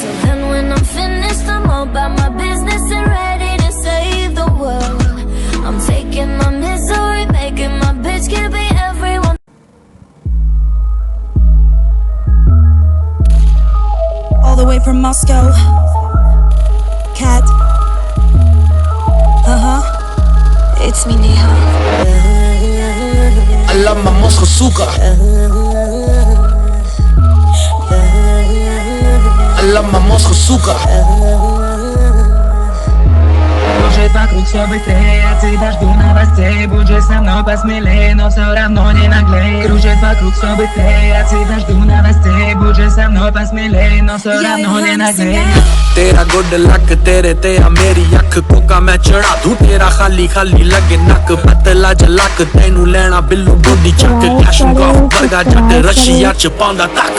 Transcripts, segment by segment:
So then when I'm finished, I'm all about my business and ready to save the world. I'm taking my misery, making my bitch give me everyone. All the way from Moscow, Cat. It's me, Neha. I love my Moscow suka. I love my Moscow suka. Кружит вокруг все быстрее, от тебя жду новостей. Будь же со мной посмелее, но все равно не наглей. Кружит вокруг все быстрее, от тебя жду новостей. Будь же со мной посмелее, но все равно не наглей. तेरा good luck तेरे ते आ मेरी अख Coca मैं चढ़ा दूं तेरा खाली खाली लगे नक पतला जलक तेनू लेना बिल्लू बॉडी चक कैशन का वर्गा जट रशिया च पांदा तक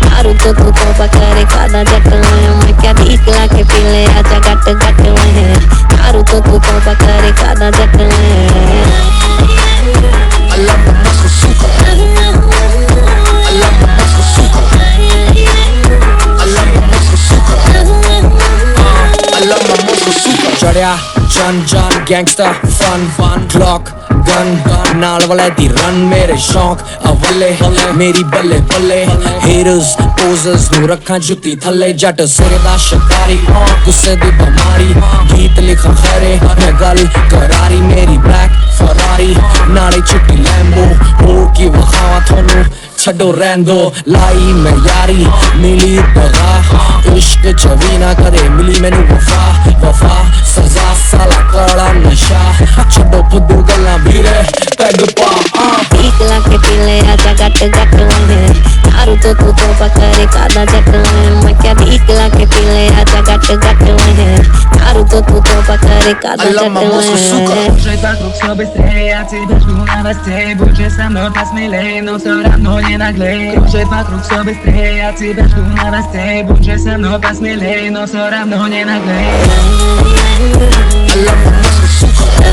दारू तो तू तो बकरे कादा जट मैं क्या 20 लाख पी ले आजा गट गट में दारू तो तू तो बकरे कादा जट I love my Moscow suka. I love my Moscow suka. I love my Moscow suka. I love my Moscow suka. चढ़या जन जन गैंगस्टर फन क्लॉक गन नाल वाले दी रन मेरे शौक अवले मेरी बल्ले बल्ले हेटर्स पोजर्स नू रखा जुत्ती थल्ले जट सिरे दा शिकारी गुस्से दी बमारी गीत लिखा खरे मैं गल करारी मेरी ब्लैक फरारी नाले चिट्टी लैम्बो हो की वखावा थोनू छड़ो रैंदो लाई मैं यारी मिली दगा इश्क जवी ना करे मिली मैनू वफा वफा सजा साला कड़ा नशा छड़ो फुद्दू गल्लां भीरे पैग पा 20 लाख पी ले आजा गट गट में दारू तो तू तो बकरे कादा जट मैं क्या 20 लाख पी ले आजा गट गट में दारू तो तू तो बकरे कादा जट Кружит вокруг все быстрее, от тебя жду новостей. Будь же со мной посмелее, но все равно не наглей. Кружит вокруг все быстрее, от тебя жду новостей. Будь же со мной посмелее, но все равно не наглей. I love my Moscow suka. I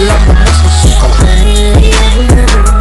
love my Moscow suka.